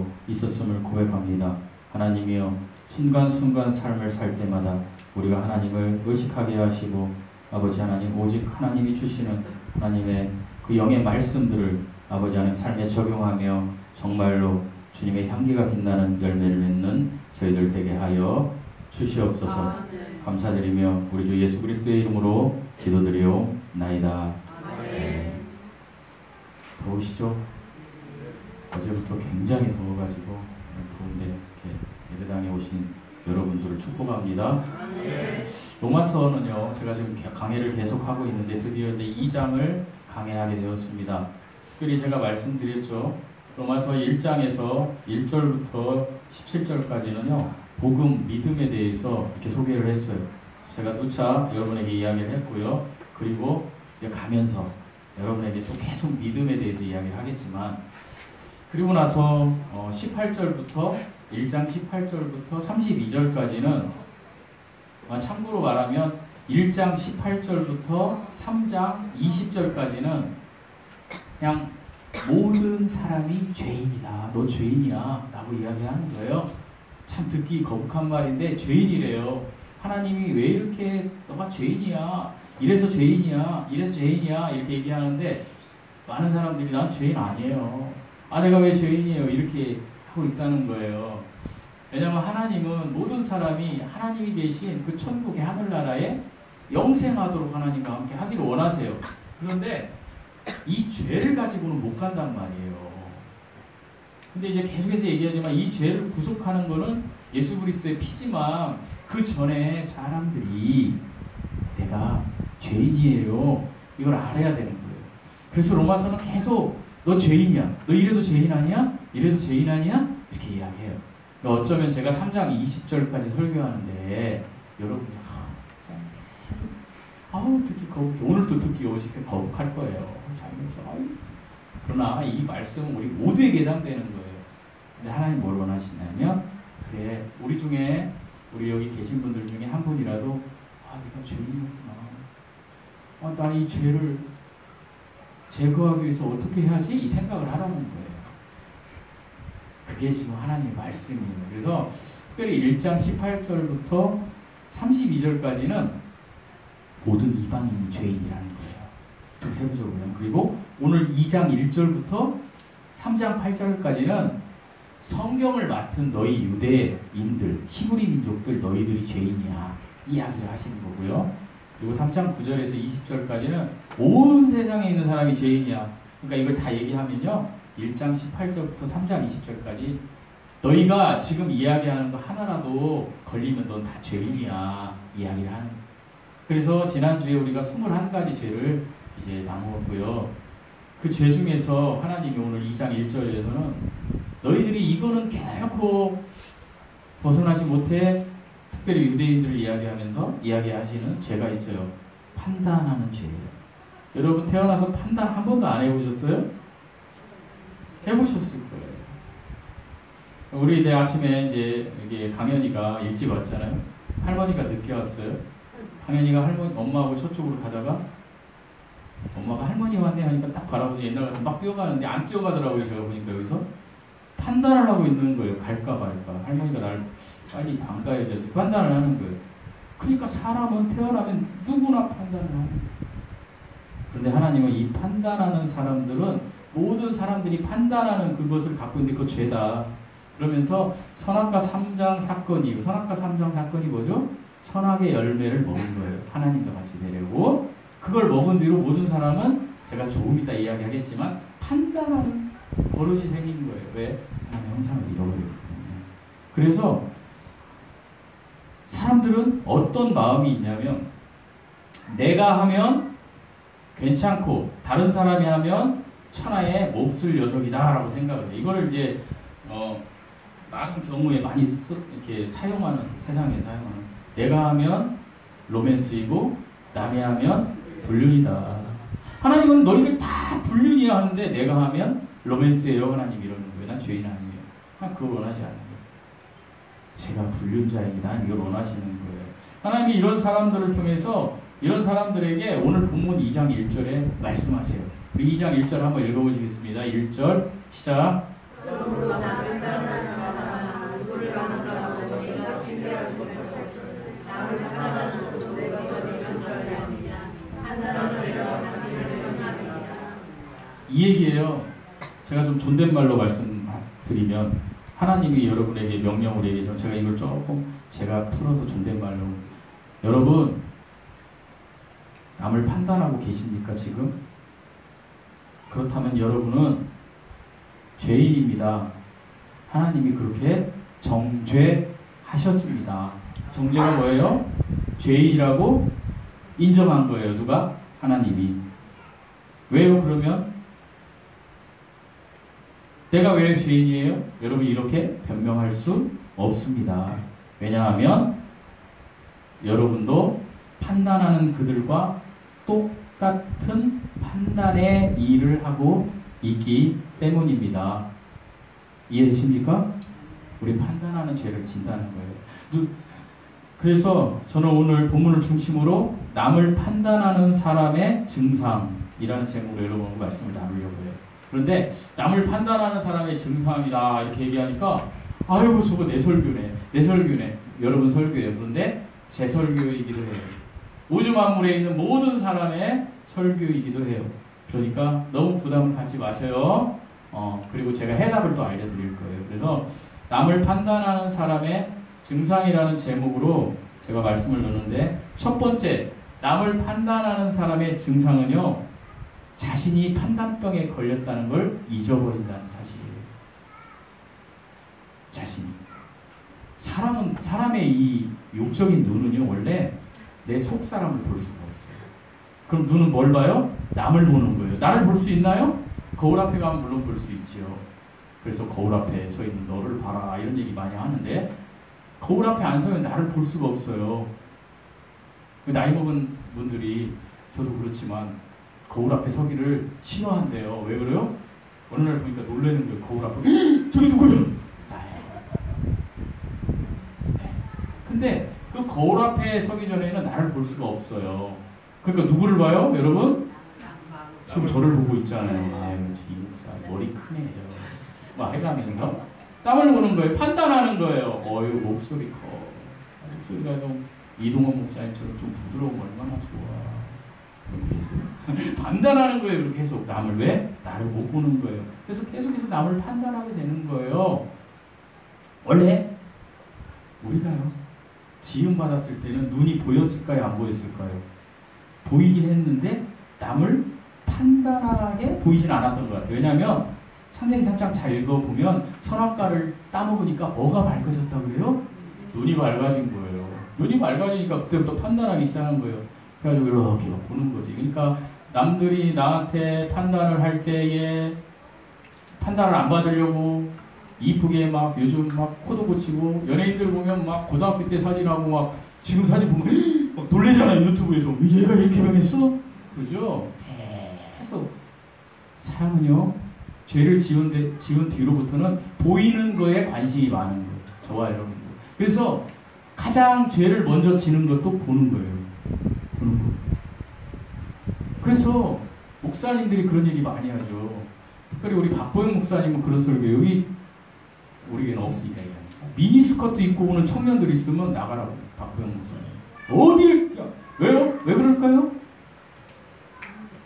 하나님으로 있었음을 고백합니다. 하나님이여, 순간순간 삶을 살 때마다 우리가 하나님을 의식하게 하시고 아버지 하나님, 오직 하나님이 주시는 하나님의 그 영의 말씀들을 아버지 하나님 삶에 적용하며 정말로 주님의 향기가 빛나는 열매를 맺는 저희들 되게 하여 주시옵소서. 감사드리며 우리 주 예수 그리스도의 이름으로 기도드리옵나이다. 네. 더우시죠? 어제부터 굉장히 더워가지고 더운데 이렇게 예배당에 오신 여러분들을 축복합니다. 로마서는요, 제가 지금 강해를 계속하고 있는데 드디어 이제 2장을 강해하게 되었습니다. 특별히 제가 말씀드렸죠. 로마서 1장에서 1절부터 17절까지는요, 복음, 믿음에 대해서 이렇게 소개를 했어요. 제가 누차 여러분에게 이야기를 했고요. 그리고 이제 가면서 여러분에게 또 계속 믿음에 대해서 이야기를 하겠지만, 그리고 나서 18절부터 1장 18절부터 32절까지는 참고로 말하면 1장 18절부터 3장 20절까지는 그냥 모든 사람이 죄인이다, 너 죄인이야 라고 이야기하는 거예요. 참 듣기 거북한 말인데 죄인이래요. 하나님이 왜 이렇게 너가 죄인이야, 이래서 죄인이야, 이래서 죄인이야 이렇게 얘기하는데, 많은 사람들이 난 죄인 아니에요, 아 내가 왜 죄인이에요 이렇게 하고 있다는 거예요. 왜냐하면 하나님은 모든 사람이 하나님이 계신 그 천국의 하늘나라에 영생하도록 하나님과 함께 하기를 원하세요. 그런데 이 죄를 가지고는 못 간단 말이에요. 근데 이제 계속해서 얘기하지만 이 죄를 구속하는 거는 예수 그리스도의 피지만, 그 전에 사람들이 내가 죄인이에요 이걸 알아야 되는 거예요. 그래서 로마서는 계속 너 죄인이야, 너 이래도 죄인 아니야? 이래도 죄인 아니야? 이렇게 이야기해요. 그러니까 어쩌면 제가 3장 20절까지 설교하는데 여러분이 아우 듣기 거북해, 오늘도 듣기 오시게 거북할 거예요 살면서. 그러나 이 말씀은 우리 모두에게 해당되는 거예요. 근데 하나님 뭘 원하시냐면, 그래 우리 중에, 우리 여기 계신 분들 중에 한 분이라도 내가 죄인이었구나, 나 이 죄를 제거하기 위해서 어떻게 해야지? 이 생각을 하라는 거예요. 그게 지금 하나님의 말씀이에요. 그래서 특별히 1장 18절부터 32절까지는 모든 이방인이 죄인이라는 거예요. 좀 세부적으로. 그리고 오늘 2장 1절부터 3장 8절까지는 성경을 맡은 너희 유대인들, 히브리 민족들, 너희들이 죄인이야 이야기를 하시는 거고요. 그리고 3장 9절에서 20절까지는 온 세상에 있는 사람이 죄인이야. 그러니까 이걸 다 얘기하면요, 1장 18절부터 3장 20절까지 너희가 지금 이야기하는 거 하나라도 걸리면 넌 다 죄인이야 이야기를 하는 거예요. 그래서 지난주에 우리가 21가지 죄를 이제 나누었고요. 그 죄 중에서 하나님이 오늘 2장 1절에서는 너희들이 이거는 결코 벗어나지 못해, 특별히 유대인들을 이야기하시는 죄가 있어요. 판단하는 죄예요. 여러분 태어나서 판단 한 번도 안 해보셨어요? 해보셨을 거예요. 우리 내 아침에 이제 여기 강현이가 일찍 왔잖아요. 할머니가 늦게 왔어요. 강현이가 엄마하고 저쪽으로 가다가 엄마가 할머니 왔네 하니까 딱 바라보지, 옛날 같으면 막 뛰어가는데 안 뛰어가더라고요. 제가 보니까 여기서 판단을 하고 있는 거예요. 갈까 말까. 할머니가 날 빨리 안 가야지 판단을 하는 거예요. 그러니까 사람은 태어나면 누구나 판단을 하는 거예요. 그런데 하나님은 이 판단하는 사람들은, 모든 사람들이 판단하는 그것을 갖고 있는데 그거 죄다. 그러면서 선악과 3장 사건이, 선악과 3장 사건이 뭐죠? 선악의 열매를 먹은 거예요. 하나님과 같이 되려고. 그걸 먹은 뒤로 모든 사람은, 제가 조금 이따 이야기하겠지만, 판단하는 버릇이 생긴 거예요. 왜? 하나님의 형상을 잃어버렸기 때문에. 그래서 사람들은 어떤 마음이 있냐면, 내가 하면 괜찮고 다른 사람이 하면 천하의 몹쓸 녀석이다 라고 생각을 해요. 이거를 이제 많은 경우에 많이 이렇게 사용하는, 세상에 사용하는, 내가 하면 로맨스이고 남이 하면 불륜이다. 하나님은 너희들 다 불륜이야 하는데 내가 하면 로맨스예요. 하나님 이러는 거예요. 난 죄인 아니에요. 난 그걸 원하지 않아요. 제가 불륜자입니다. 이걸 원하시는 거예요. 하나님이 이런 사람들을 통해서 이런 사람들에게 오늘 본문 2장 1절에 말씀하세요. 우리 2장 1절 한번 읽어보시겠습니다. 1절 시작. 이 얘기예요. 제가 좀 존댓말로 말씀드리면 하나님이 여러분에게 명령을 얘기해서 제가 이걸 조금 제가 풀어서 존댓말로 여러분 남을 판단하고 계십니까 지금? 그렇다면 여러분은 죄인입니다. 하나님이 그렇게 정죄하셨습니다. 정죄가 뭐예요? 죄인이라고 인정한 거예요. 누가? 하나님이. 왜요? 그러면 내가 왜 죄인이에요? 여러분 이렇게 변명할 수 없습니다. 왜냐하면 여러분도 판단하는 그들과 똑같은 판단의 일을 하고 있기 때문입니다. 이해되십니까? 우리 판단하는 죄를 진다는 거예요. 그래서 저는 오늘 본문을 중심으로 남을 판단하는 사람의 증상이라는 제목으로 여러분과 말씀을 나누려고 해요. 그런데 남을 판단하는 사람의 증상이다 이렇게 얘기하니까 아유 저거 내 설교네 여러분 설교예요. 그런데 제 설교이기도 해요. 우주 만물에 있는 모든 사람의 설교이기도 해요. 그러니까 너무 부담을 갖지 마세요. 그리고 제가 해답을 또 알려드릴 거예요. 그래서 남을 판단하는 사람의 증상이라는 제목으로 제가 말씀을 나누는데 첫 번째 남을 판단하는 사람의 증상은요 자신이 판단병에 걸렸다는 걸 잊어버린다는 사실이에요. 자신이 사람의 이 욕적인 눈은요 원래 내 속 사람을 볼 수가 없어요. 그럼 눈은 뭘 봐요? 남을 보는 거예요. 나를 볼 수 있나요? 거울 앞에 가면 물론 볼 수 있지요. 그래서 거울 앞에 서 있는 너를 봐라 이런 얘기 많이 하는데 거울 앞에 안 서면 나를 볼 수가 없어요. 나이 먹은 분들이 저도 그렇지만 거울 앞에 서기를 싫어한대요. 왜 그래요? 어느 날 보니까 놀라는 거예요. 거울 앞에 저기 누구야? 나예요. 네. 근데 그 거울 앞에 서기 전에는 나를 볼 수가 없어요. 그러니까 누구를 봐요? 여러분? 지금 저를 보고 있잖아요. 아유 이 목사 머리 크네 저. 막 해가면서 땀을 보는 거예요. 판단하는 거예요. 어유 목소리 커. 목소리가 좀 이동원 목사님처럼 좀 부드러우면 얼마나 좋아. 판단하는 거예요. 그렇게 계속 남을 왜? 나를 못 보는 거예요. 그래서 계속해서 남을 판단하게 되는 거예요. 원래 우리가요 지음 받았을 때는 눈이 보였을까요? 안 보였을까요? 보이긴 했는데 남을 판단하게 보이진 않았던 것 같아요. 왜냐하면 창세기 3장 잘 읽어보면 선악과를 따먹으니까 뭐가 밝아졌다고 그래요? 눈이 밝아진 거예요. 눈이 밝아지니까 그때부터 판단하기 시작한 거예요. 그래가지고 이렇게 보는 거지. 그러니까 남들이 나한테 판단을 할 때에 판단을 안 받으려고 이쁘게 막 요즘 막 코도 고치고 연예인들 보면 막 고등학교 때 사진하고 막 지금 사진 보면 막 놀래잖아요. 유튜브에서 얘가 이렇게 변했어? 그죠? 계속 사람은요 죄를 지은 뒤로부터는 보이는 거에 관심이 많은 거예요. 저와 여러분들. 그래서 가장 죄를 먼저 지는 것도 보는 거예요. 보는 거. 그래서 목사님들이 그런 얘기 많이 하죠. 특별히 우리 박보영 목사님은 그런 설교 여기 우리에게는 없으니까 미니스커트 입고 오는 청년들 있으면 나가라고. 박보영 목사님 어딜 왜요? 왜 그럴까요?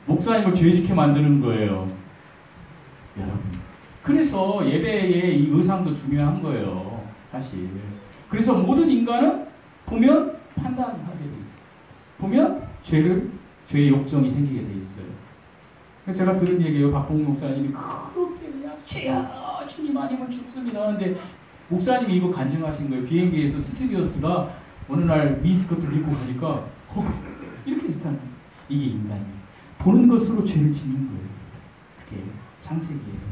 목사님을 죄시켜 만드는 거예요. 여러분. 그래서 예배의 이 의상도 중요한 거예요. 사실. 그래서 모든 인간은 보면 판단하게 돼 있어요. 보면 죄의 욕정이 생기게 돼 있어요. 제가 들은 얘기예요. 박봉 목사님이 그렇게 그냥 죄야 주님 아니면 죽습니다 하는데 목사님이 이거 간증하신 거예요. 비행기에서 스튜디오스가 어느 날 미니스커트를 입고 가니까 이렇게 됐다는 거예요. 이게 인간이에요. 보는 것으로 죄를 짓는 거예요. 그게 창세기예요.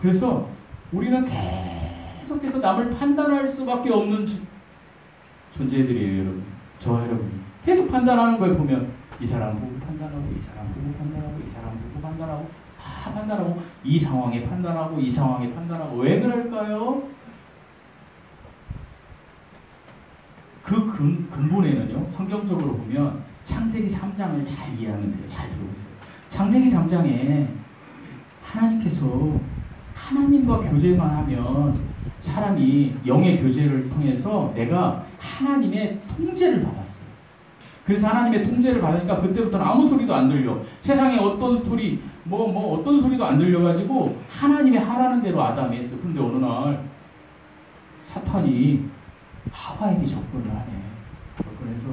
그래서 우리는 계속해서 남을 판단할 수밖에 없는 존재들이에요. 여러분. 저와 여러분이 계속 판단하는 걸 보면 이 사람 보고 판단하고 이 사람 보고 판단하고 이 사람 보고 판단하고 판단하고 이 상황에 판단하고 이 상황에 판단하고 왜 그럴까요? 그 근본에는요. 성경적으로 보면 창세기 3장을 잘 이해하면 돼요. 잘 들어보세요. 창세기 3장에 하나님께서 하나님과 교제만 하면 사람이 영의 교제를 통해서 내가 하나님의 통제를 받았어요. 그래서 하나님의 통제를 받으니까 그때부터는 아무 소리도 안 들려. 세상에 어떤 소리, 어떤 소리도 안 들려가지고 하나님이 하라는 대로 아담이 했어. 그런데 어느 날 사탄이 하와에게 접근을 하네. 접근해서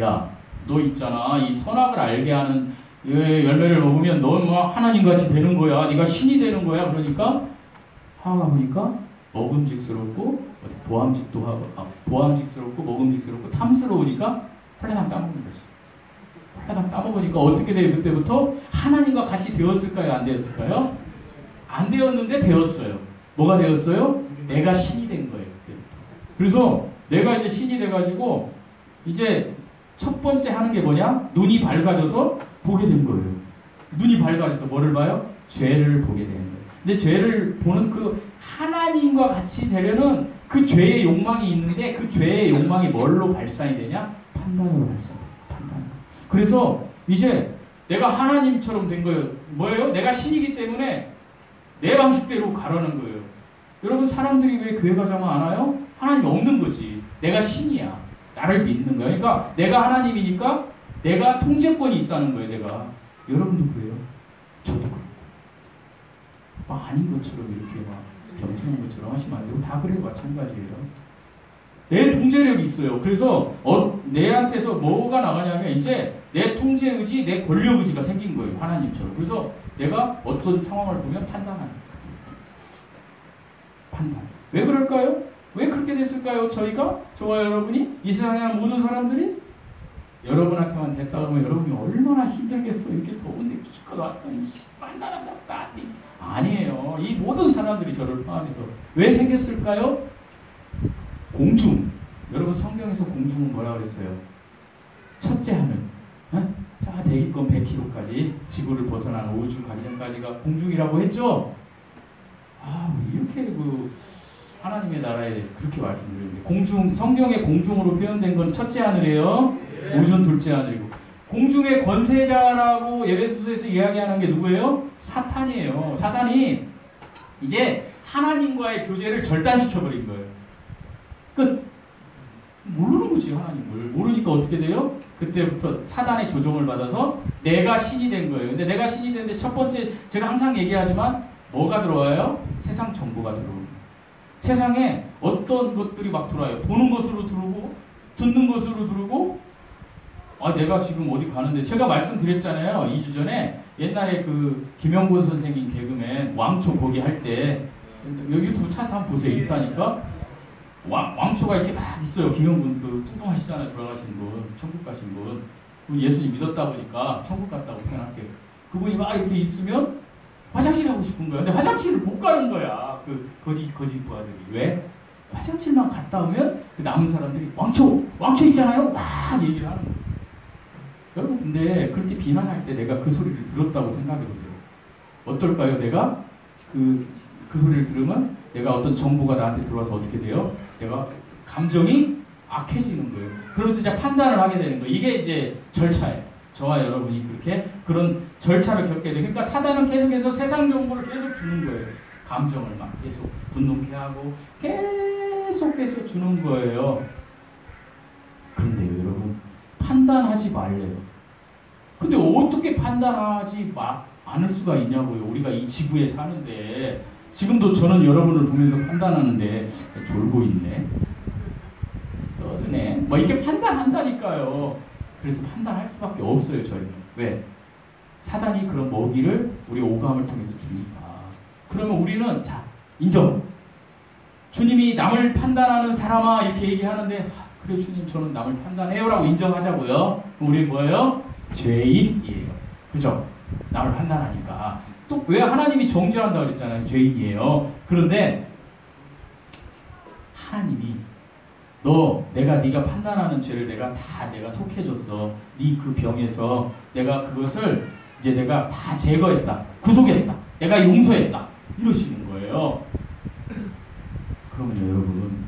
야, 너 있잖아. 이 선악을 알게 하는 열매를 먹으면 넌 뭐 하나님같이 되는 거야. 네가 신이 되는 거야. 그러니까 하와가 보니까 먹음직스럽고 보암직스럽고 먹음직스럽고 탐스러우니까 홀라당 따먹는 거지. 홀라당 따먹으니까 어떻게 돼요? 그때부터 하나님과 같이 되었을까요? 안 되었을까요? 안 되었는데 되었어요. 뭐가 되었어요? 내가 신이 된 거예요. 그때부터. 그래서 내가 이제 신이 돼가지고 이제 첫 번째 하는 게 뭐냐? 눈이 밝아져서 보게 된 거예요. 눈이 밝아져서 뭐를 봐요? 죄를 보게 되는 거예요. 근데 죄를 보는 그 하나님과 같이 되려는 그 죄의 욕망이 있는데 그 죄의 욕망이 뭘로 발산이 되냐? 판단으로 발산돼요. 판단. 그래서 이제 내가 하나님처럼 된 거예요. 뭐예요? 내가 신이기 때문에 내 방식대로 가라는 거예요. 여러분 사람들이 왜 교회 가자면 안 와요? 하나님이 없는 거지. 내가 신이야. 나를 믿는 거야. 그러니까 내가 하나님이니까 내가 통제권이 있다는 거예요. 내가. 여러분도 그래요. 저도 그렇고. 아닌 것처럼 이렇게 막 겸손한 것처럼 하시면 안 되고 다 그래요. 마찬가지예요. 내 통제력이 있어요. 그래서 내한테서 뭐가 나가냐면 이제 내 통제 의지, 내 권력 의지가 생긴 거예요. 하나님처럼. 그래서 내가 어떤 상황을 보면 판단하는 거예요. 판단. 왜 그럴까요? 왜 그렇게 됐을까요? 저와 여러분이? 이 세상에 사는 모든 사람들이? 여러분한테만 됐다 그러면 여러분이 얼마나 힘들겠어. 이렇게 더운데 기껏 왔더니 판단한다. 아니에요. 이 모든 사람들이 저를 포함해서. 왜 생겼을까요? 공중. 여러분 성경에서 공중은 뭐라 그랬어요? 첫째 하늘. 자, 대기권 100km까지 지구를 벗어나는 우주 가기 전까지가 공중이라고 했죠? 이렇게 하나님의 나라에 대해서 그렇게 말씀드리는데 공중, 성경의 공중으로 표현된 건 첫째 하늘이에요. 우주는 둘째 하늘이고 공중의 권세자라고 에베소서에서 이야기하는 게 누구예요? 사탄이에요. 사탄이 이제 하나님과의 교제를 절단시켜버린 거예요. 모르는 거지. 하나님을 모르니까 어떻게 돼요? 그때부터 사단의 조종을 받아서 내가 신이 된 거예요. 근데 내가 신이 됐는데 첫 번째 제가 항상 얘기하지만 뭐가 들어와요? 세상 정보가 들어옵니다. 세상에 어떤 것들이 막 들어와요. 보는 것으로 들어오고 듣는 것으로 들어오고 내가 지금 어디 가는데 제가 말씀드렸잖아요. 2주 전에 옛날에 그 김영곤 선생님 개그맨 왕초 보기 할 때 유튜브 찾아서 한번 보세요. 있다니까 왕초가 이렇게 막 있어요. 김영곤 그 뚱뚱하시잖아요. 돌아가신 분, 천국 가신 분. 예수님 믿었다 보니까 천국 갔다고 표현할게요. 그분이 막 이렇게 있으면 화장실 가고 싶은 거야. 근데 화장실을 못 가는 거야. 그 거짓 부하들이. 왜? 화장실만 갔다 오면 그 남은 사람들이 왕초 있잖아요. 막 얘기를 하는 거예요. 여러분 근데 그렇게 비난할 때 내가 그 소리를 들었다고 생각해 보세요. 어떨까요? 내가 그 소리를 들으면 내가 어떤 정보가 나한테 들어와서 어떻게 돼요? 내가 감정이 악해지는 거예요. 그러면서 이제 판단을 하게 되는 거예요. 이게 이제 절차예요. 저와 여러분이 그런 절차를 겪게 돼요. 그러니까 사단은 계속해서 세상 정보를 계속 주는 거예요. 감정을 막 계속 분노케 하고 계속해서 주는 거예요. 그런데요, 여러분 판단하지 말래요. 근데 어떻게 판단하지 않을 수가 있냐고요. 우리가 이 지구에 사는데 지금도 저는 여러분을 보면서 판단하는데 졸고 있네. 떠드네. 이렇게 판단한다니까요. 그래서 판단할 수밖에 없어요. 저희는. 왜? 사단이 그런 먹이를 우리 오감을 통해서 주니까. 그러면 우리는 자 인정. 주님이 남을 판단하는 사람아 이렇게 얘기하는데 그래 주님 저는 남을 판단해요 라고 인정하자고요. 우리 뭐예요? 죄인이에요. 그죠? 남을 판단하니까. 또 왜 하나님이 정죄한다고 그랬잖아요. 죄인이에요. 그런데 하나님이 네가 판단하는 죄를 내가 속해줬어. 네 그 병에서 내가 그것을 이제 내가 다 제거했다. 구속했다. 내가 용서했다. 이러시는 거예요. 그러면요 여러분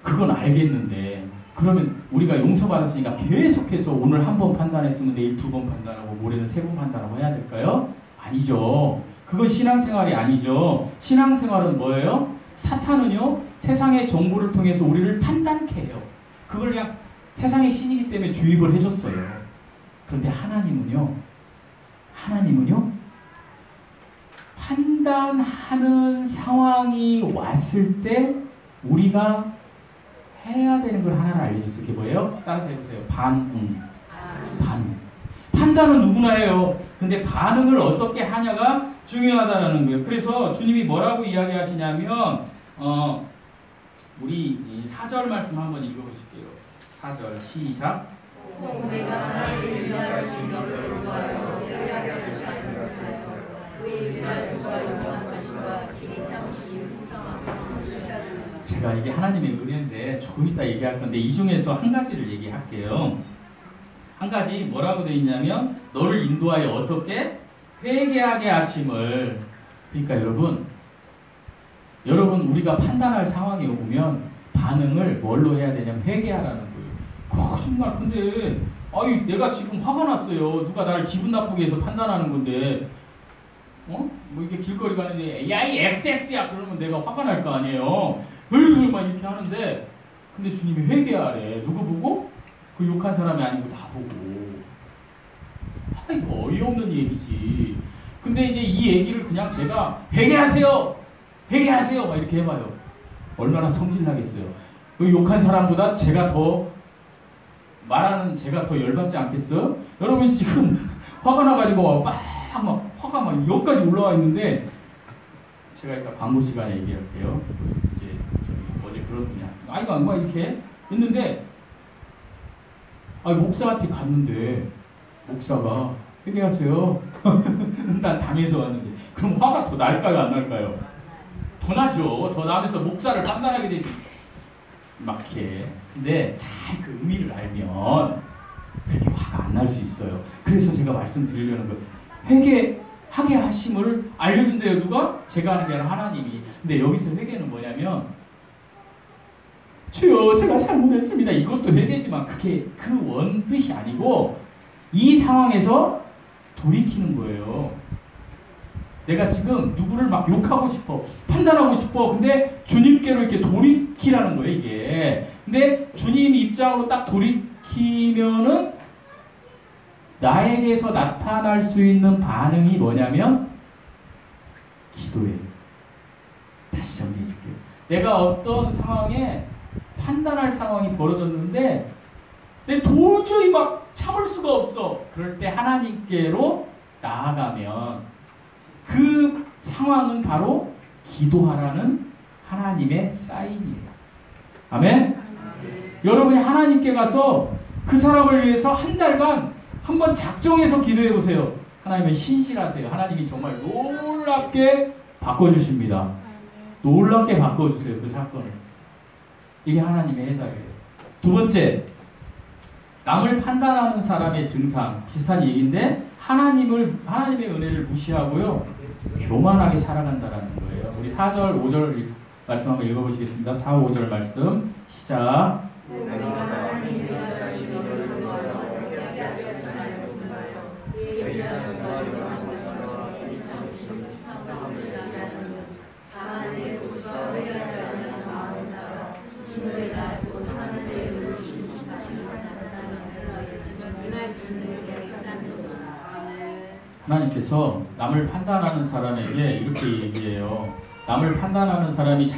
그건 알겠는데 그러면 우리가 용서받았으니까 계속해서 오늘 한 번 판단했으면 내일 2번 판단하고 모레는 3번 판단하고 해야 될까요? 아니죠. 그건 신앙생활이 아니죠. 신앙생활은 뭐예요? 사탄은요 세상의 정보를 통해서 우리를 판단케 해요. 그걸 그냥 세상의 신이기 때문에 주입을 해줬어요. 그런데 하나님은요, 판단하는 상황이 왔을 때 우리가 해야 되는 걸 하나를 알려줬어요. 그게 뭐예요? 따라서 해보세요. 반응. 판단은 누구나 해요. 근데 반응을 어떻게 하냐가 중요하다는 거예요. 그래서 주님이 뭐라고 이야기하시냐면 우리 4절 말씀 한번 읽어보실게요. 4절 시작. 내가 하나님의 인자하신 너를 구하여 회개하지 않으셨나요? 왜 인자하심과 용서하심과 길이 참으심 풍성함을 주시하시나요? 제가 이게 하나님의 은혜인데 조금 이따 얘기할 건데 이 중에서 한 가지를 얘기할게요. 한 가지 뭐라고 되어 있냐면 너를 인도하여 어떻게 회개하게 하심을. 그러니까 여러분 우리가 판단할 상황이 오면 반응을 뭘로 해야 되냐면 회개하라는 거예요. 정말 근데 내가 지금 화가 났어요. 누가 나를 기분 나쁘게 해서 판단하는 건데 뭐 이렇게 길거리 가는데 야 이 XX야 그러면 내가 화가 날 거 아니에요. 막 이렇게 하는데 근데 주님이 회개하래. 누구 보고? 그 욕한 사람이 아니고 나 보고. 이거 어이없는 얘기지. 근데 이제 이 얘기를 그냥 제가 회개하세요 막 이렇게 해봐요. 얼마나 성질나겠어요. 그 욕한 사람보다 제가 더 열받지 않겠어? 여러분 지금 화가 나가지고 막 화가 막 여기까지 올라와 있는데 제가 이따 광고 시간에 얘기할게요. 이제 어제 그런 분이야. 이거 이렇게 있는데 목사한테 갔는데 목사가 회개하세요. 난 당해서 왔는데 그럼 화가 더 날까요 안 날까요? 더 나죠. 더 나면서 목사를 판단하게 되지. 막 해. 근데 잘 그 의미를 알면 그렇게 화가 안 날 수 있어요. 그래서 제가 말씀드리려는 거 회개하게 하심을 알려준대요. 누가? 제가 하는 게 아니라 하나님이. 근데 여기서 회개는 뭐냐면 주여 제가 잘못했습니다. 이것도 회개지만 그게 그 원뜻이 아니고 이 상황에서 돌이키는 거예요. 내가 지금 누구를 막 욕하고 싶어. 판단하고 싶어. 근데 주님께로 이렇게 돌이키라는 거예요, 이게. 근데 주님 입장으로 딱 돌이키면은 나에게서 나타날 수 있는 반응이 뭐냐면 기도예요. 다시 정리해 줄게요. 내가 어떤 상황에 판단할 상황이 벌어졌는데 내 도저히 막 참을 수가 없어. 그럴 때 하나님께로 나아가면 그 상황은 바로 기도하라는 하나님의 사인이에요. 아멘? 여러분이 하나님께 가서 그 사람을 위해서 한 달간 한번 작정해서 기도해 보세요. 하나님은 신실하세요. 하나님이 정말 놀랍게 바꿔주십니다. 놀랍게 바꿔주세요. 그 사건을. 이게 하나님의 해답이에요. 두 번째, 남을 판단하는 사람의 증상. 비슷한 얘기인데 하나님의 은혜를 무시하고요. 교만하게 살아간다라는 거예요. 우리 4절, 5절 말씀 한번 읽어보시겠습니다. 4, 5절 말씀 시작. 하나님께서 남을 판단하는 사람에게 이렇게 얘기해요. 남을 판단하는 사람이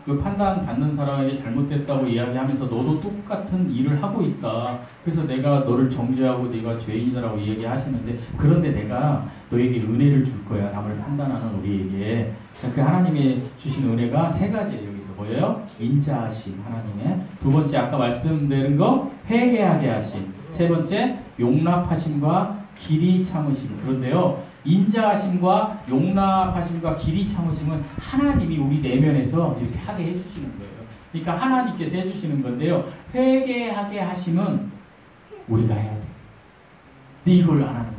그 판단받는 사람에게 잘못됐다고 이야기하면서 너도 똑같은 일을 하고 있다. 그래서 내가 너를 정죄하고 네가 죄인이다라고 얘기하시는데 그런데 내가 너에게 은혜를 줄 거야. 남을 판단하는 우리에게. 그 하나님의 주신 은혜가 세 가지예요. 여기서 뭐예요? 인자하심 하나님의. 두 번째 아까 말씀드린 거 회개하게 하심. 세 번째 용납하심과 길이 참으심. 그런데요, 인자하심과 용납하심과 길이 참으심은 하나님이 우리 내면에서 이렇게 하게 해주시는 거예요. 그러니까 하나님께서 해주시는 건데요, 회개하게 하심은 우리가 해야 돼. 근데 이걸 안 하는 거죠.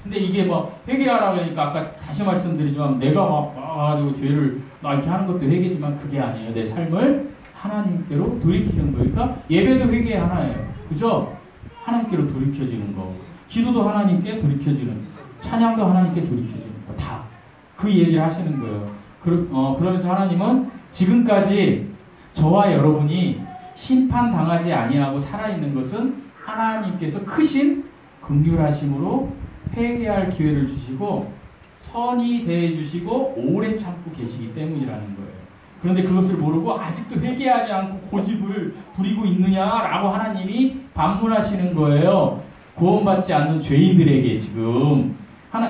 근데 이게 뭐 회개하라고 하니까 아까 다시 말씀드리지만 내가 막 와가지고 죄를 막 이렇게 하는 것도 회개지만 그게 아니에요. 내 삶을 하나님께로 돌이키는 거니까 예배도 회개 하나예요. 그죠? 하나님께로 돌이켜지는 거. 기도도 하나님께 돌이켜지는, 찬양도 하나님께 돌이켜지는 거. 다 그 얘기를 하시는 거예요. 그러면서 하나님은 지금까지 저와 여러분이 심판당하지 아니하고 살아있는 것은 하나님께서 크신 긍휼하심으로 회개할 기회를 주시고 선히 대해 주시고 오래 참고 계시기 때문이라는 거예요. 그런데 그것을 모르고 아직도 회개하지 않고 고집을 부리고 있느냐라고 하나님이 반문하시는 거예요. 구원받지 않는 죄인들에게 지금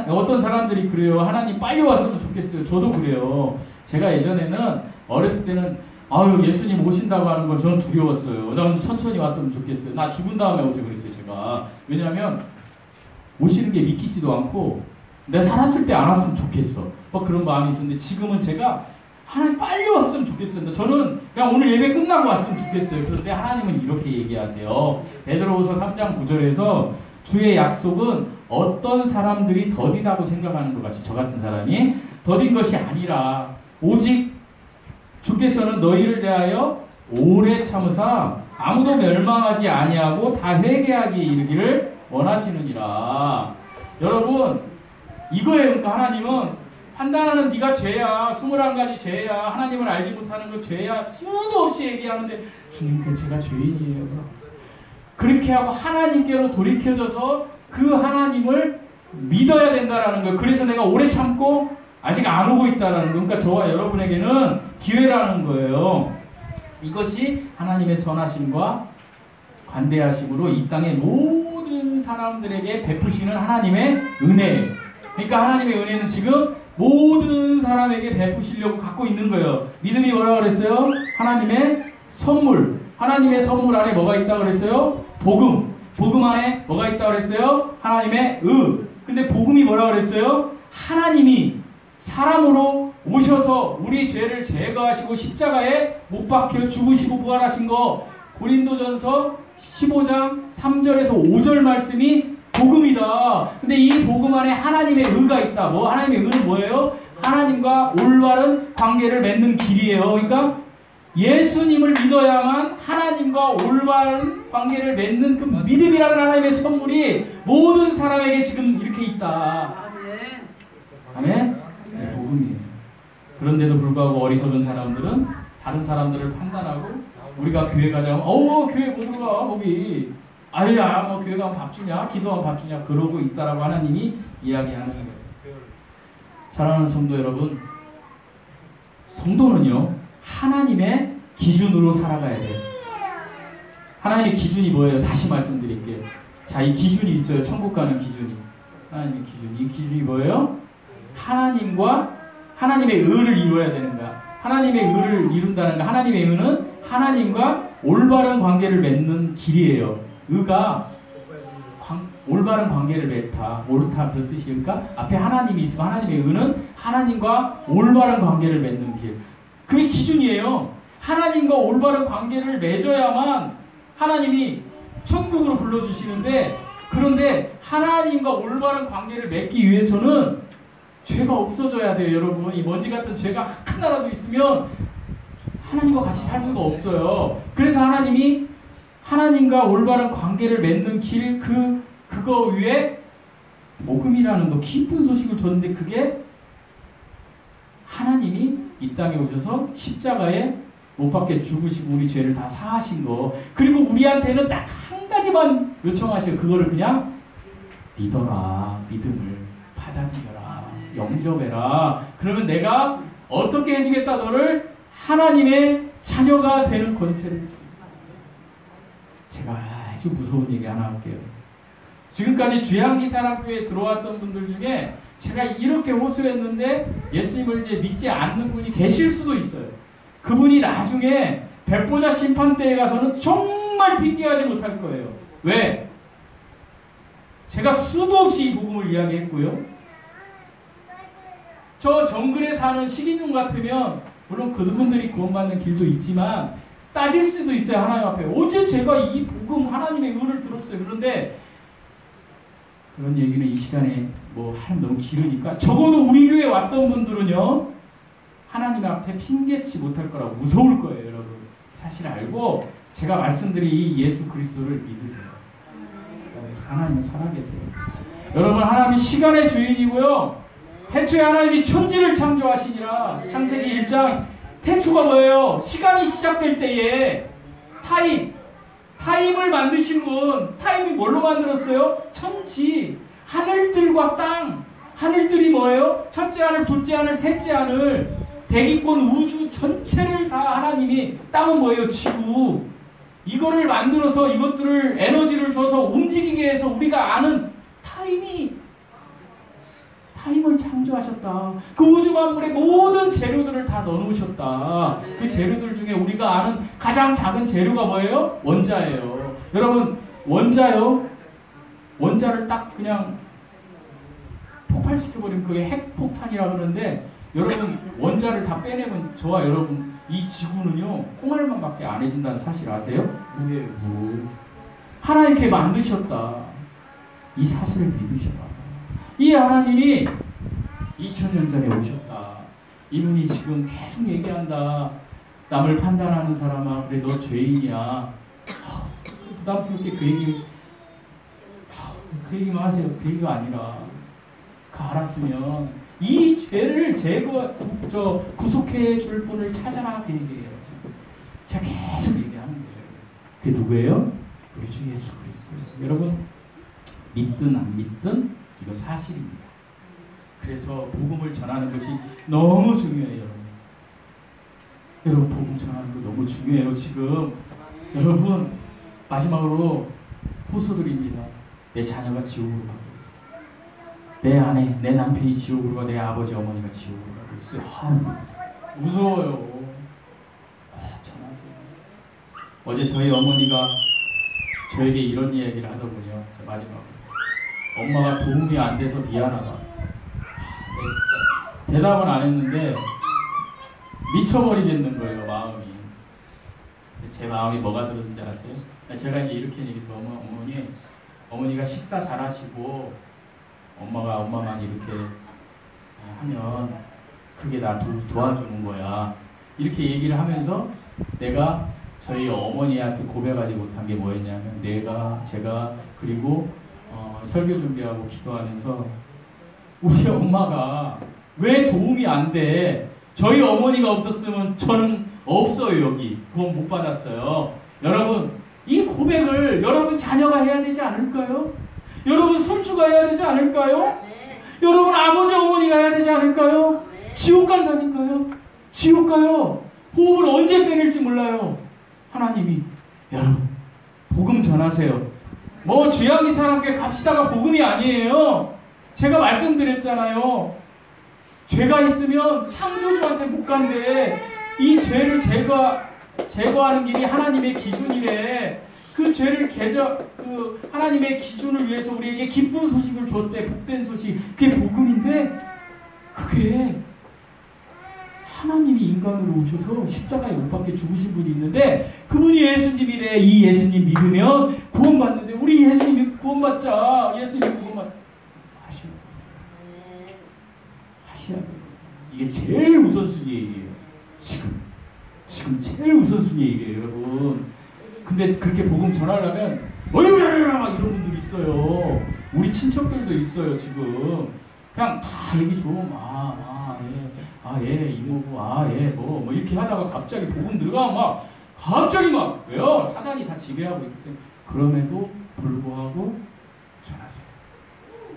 어떤 사람들이 그래요. 하나님 빨리 왔으면 좋겠어요. 저도 그래요. 제가 예전에는 어렸을 때는 아유 예수님 오신다고 하는 건 저는 두려웠어요. 난 천천히 왔으면 좋겠어요. 나 죽은 다음에 오세요 그랬어요 제가. 왜냐하면 오시는 게 믿기지도 않고 내가 살았을 때 안 왔으면 좋겠어. 막 그런 마음이 있었는데 지금은 제가 하나님 빨리 왔으면 좋겠어요. 저는 그냥 오늘 예배 끝나고 왔으면 좋겠어요. 그런데 하나님은 이렇게 얘기하세요. 베드로후서 3장 9절에서 주의 약속은 어떤 사람들이 더디다고 생각하는 것 같이 저 같은 사람이 더딘 것이 아니라 오직 주께서는 너희를 대하여 오래 참으사 아무도 멸망하지 아니하고 다 회개하기 이르기를 원하시느니라. 여러분 이거예요. 그러니까 하나님은 판단하는 네가 죄야. 21가지 죄야. 하나님을 알지 못하는 거 죄야. 수도 없이 얘기하는데 주님 그 제가 죄인이에요. 그렇게 하고 하나님께로 돌이켜져서 그 하나님을 믿어야 된다라는 거예요. 그래서 내가 오래 참고 아직 안 오고 있다라는 거. 그러니까 저와 여러분에게는 기회라는 거예요. 이것이 하나님의 선하심과 관대하심으로 이 땅의 모든 사람들에게 베푸시는 하나님의 은혜예요. 그러니까 하나님의 은혜는 지금 모든 사람에게 베푸시려고 갖고 있는 거예요. 믿음이 뭐라고 그랬어요? 하나님의 선물. 하나님의 선물 안에 뭐가 있다고 그랬어요? 복음. 복음 안에 뭐가 있다고 그랬어요? 하나님의 근데 복음이 뭐라고 그랬어요? 하나님이 사람으로 오셔서 우리 죄를 제거하시고 십자가에 못 박혀 죽으시고 부활하신 거 고린도전서 15장 3절에서 5절 말씀이 복음이다. 근데 이 복음 안에 하나님의 의가 있다. 뭐 하나님의 의는 뭐예요? 하나님과 올바른 관계를 맺는 길이에요. 그러니까 예수님을 믿어야만 하나님과 올바른 관계를 맺는 그 믿음이라는 하나님의 선물이 모든 사람에게 지금 이렇게 있다. 아멘? 네, 복음이에요. 그런데도 불구하고 어리석은 사람들은 다른 사람들을 판단하고 우리가 교회 가자면 교회 못 들어가 거기 아유야 뭐 교회 가면 밥 주냐 기도하면 밥 주냐 그러고 있다라고 하나님이 이야기하는 거예요. 사랑하는 성도 여러분, 성도는요 하나님의 기준으로 살아가야 돼요. 하나님의 기준이 뭐예요? 다시 말씀드릴게요. 자, 이 기준이 있어요. 천국 가는 기준이. 하나님의 기준. 이 기준이 뭐예요? 하나님과 하나님의 의를 이루어야 되는 거야. 하나님의 의를 이룬다는 거. 하나님의 의는 하나님과 올바른 관계를 맺는 길이에요. 의가 올바른 관계를 맺다. 옳다 그런 뜻이니까 앞에 하나님이 있으면 하나님의 의는 하나님과 올바른 관계를 맺는 길. 그게 기준이에요. 하나님과 올바른 관계를 맺어야만 하나님이 천국으로 불러주시는데, 그런데 하나님과 올바른 관계를 맺기 위해서는 죄가 없어져야 돼요. 여러분, 이 먼지 같은 죄가 하나라도 있으면 하나님과 같이 살 수가 없어요. 그래서 하나님이 하나님과 올바른 관계를 맺는 길, 그거 위에 복음이라는 거, 기쁜 소식을 줬는데, 그게 하나님이 이 땅에 오셔서 십자가에 못 박혀 죽으시고 우리 죄를 다 사하신 거, 그리고 우리한테는 딱 한 가지만 요청하시고, 그거를 그냥 믿어라. 믿음을 받아들여라. 영접해라. 그러면 내가 어떻게 해주겠다. 너를 하나님의 자녀가 되는 권세를 줍니다. 제가 아주 무서운 얘기 하나 할게요. 지금까지 주양기사랑교회에 들어왔던 분들 중에 제가 이렇게 호소했는데 예수님을 이제 믿지 않는 분이 계실 수도 있어요. 그분이 나중에 백보자 심판대에 가서는 정말 핑계하지 못할 거예요. 왜? 제가 수도 없이 이 복음을 이야기했고요. 저 정글에 사는 식인종 같으면 물론 그분들이 구원받는 길도 있지만 따질 수도 있어요. 하나님 앞에. 언제 제가 이 복음 하나님의 의를 들었어요. 그런데 그런 얘기는 이 시간에 뭐 하면 너무 길으니까, 적어도 우리 교회에 왔던 분들은요 하나님 앞에 핑계치 못할 거라고 무서울 거예요. 여러분 사실 알고 제가 말씀드린 이 예수 그리스도를 믿으세요. 하나님은 살아계세요. 여러분, 하나님이 시간의 주인이고요, 태초에 하나님이 천지를 창조하시니라. 창세기 1장 태초가 뭐예요? 시간이 시작될 때에 타임을 만드신 분, 타임이 뭘로 만들었어요? 천지, 하늘들과 땅. 하늘들이 뭐예요? 첫째 하늘, 둘째 하늘, 셋째 하늘, 대기권 우주 전체를 다 하나님이, 땅은 뭐예요? 지구. 이거를 만들어서 이것들을 에너지를 줘서 움직이게 해서 우리가 아는 타임을 창조하셨다. 그 우주 만물의 모든 재료들을 다 넣어놓으셨다. 그 재료들 중에 우리가 아는 가장 작은 재료가 뭐예요? 원자예요. 여러분, 원자를 딱 그냥 폭발시켜버리면 그게 핵폭탄이라 그러는데, 여러분 원자를 다 빼내면 저와 여러분 이 지구는요 콩알만밖에 안 해진다는 사실 아세요? 무예요. 하나님께 만드셨다. 이 사실을 믿으셔라. 이 하나님이 2000년 전에 오셨다. 이분이 지금 계속 얘기한다. 남을 판단하는 사람아, 그래 너 죄인이야. 부담스럽게 그 얘기만 하세요. 그 얘기가 아니라 알았으면 이 죄를 구속해 줄 분을 찾아라, 그 얘기예요. 제가 계속 얘기하는 거예요. 그게 누구예요? 우리 주 예수 그리스도예요. 여러분, 믿든 안 믿든 이건 사실입니다. 그래서 복음을 전하는 것이 너무 중요해요. 여러분, 복음 전하는 거 너무 중요해요. 지금 여러분, 마지막으로 호소드립니다. 내 자녀가 지옥으로 가고 있어요. 내 아내, 내 남편이 지옥으로 가, 내 아버지, 어머니가 지옥으로 가고 있어요. 무서워요. 전하세요. 어제 저희 어머니가 저에게 이런 이야기를 하더군요. 마지막으로. 엄마가 도움이 안 돼서 미안하다. 대답은 안 했는데 미쳐버리겠는 거예요, 마음이. 제 마음이 뭐가 들었는지 아세요? 제가 이제 이렇게 얘기해서 어머니가 식사 잘하시고 엄마만 이렇게 하면 그게 나 도와주는 거야. 이렇게 얘기를 하면서 내가 저희 어머니한테 고백하지 못한 게 뭐였냐면, 제가 그리고 설교 준비하고 기도하면서 우리 엄마가 왜 도움이 안 돼? 저희 어머니가 없었으면 저는 없어요. 여기 구원 못 받았어요. 여러분, 이 고백을 여러분 자녀가 해야 되지 않을까요? 여러분 손주가 해야 되지 않을까요? 네. 여러분 아버지 어머니가 해야 되지 않을까요? 네. 지옥 간다니까요. 지옥 가요. 호흡을 언제 빼낼지 몰라요. 하나님이 여러분 복음 전하세요. 뭐 주양기 사람께 갑시다가 복음이 아니에요. 제가 말씀드렸잖아요. 죄가 있으면 창조주한테 못 간대. 이 죄를 제거하는 길이 하나님의 기준이래. 그 죄를 하나님의 기준을 위해서 우리에게 기쁜 소식을 줬대. 복된 소식. 그게 복음인데, 그게 하나님이 인간으로 오셔서 십자가에 못 박혀 죽으신 분이 있는데, 그분이 예수님이래. 이 예수님 믿으면 구원받는데, 우리 예수님이 구원받자. 예수님이 하셔야 돼요. 이게 제일 우선순위의 일이에요. 지금 제일 우선순위의 일이에요, 여러분. 근데 그렇게 복음 전하려면 이런 분들이 있어요. 우리 친척들도 있어요. 지금 그냥 다 얘기 좀 이모부 뭐 이렇게 하다가 갑자기 복음 들어가면 갑자기 왜요? 사단이 다 지배하고 있기 때문에. 그럼에도 불구하고 전하세요.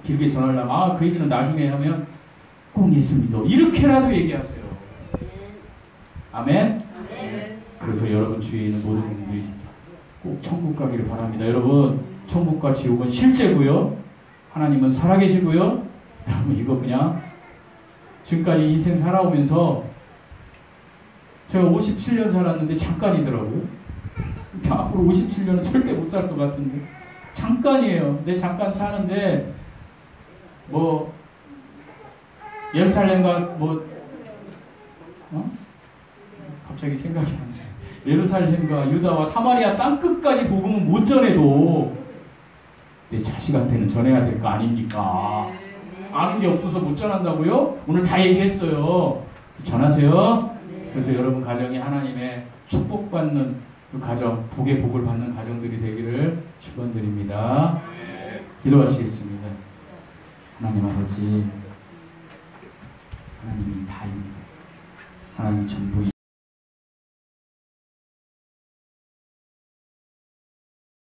길게 전하려면 그 얘기는 나중에 하면 꼭 예수 믿어, 이렇게라도 얘기하세요. 아멘. 그래서 여러분 주위에 있는 모든 분들이 꼭 천국 가기를 바랍니다. 여러분, 천국과 지옥은 실제고요. 하나님은 살아계시고요. 여러분, 이거 그냥 지금까지 인생 살아오면서 제가 57년 살았는데 잠깐이더라고요. 앞으로 57년은 절대 못 살 것 같은데 잠깐이에요. 근데 잠깐 사는데 예루살렘과 갑자기 생각이 안 나요. 예루살렘과 유다와 사마리아 땅끝까지 복음은 못 전해도 내 자식한테는 전해야 될 거 아닙니까? 아는 게 없어서 못 전한다고요? 오늘 다 얘기했어요. 전하세요. 그래서 여러분 가정이 하나님의 축복받는 그 가정, 복의 복을 받는 가정들이 되기를 축원드립니다. 기도하시겠습니다. 하나님 아버지, 하나님이 다입니다. 하나님이 전부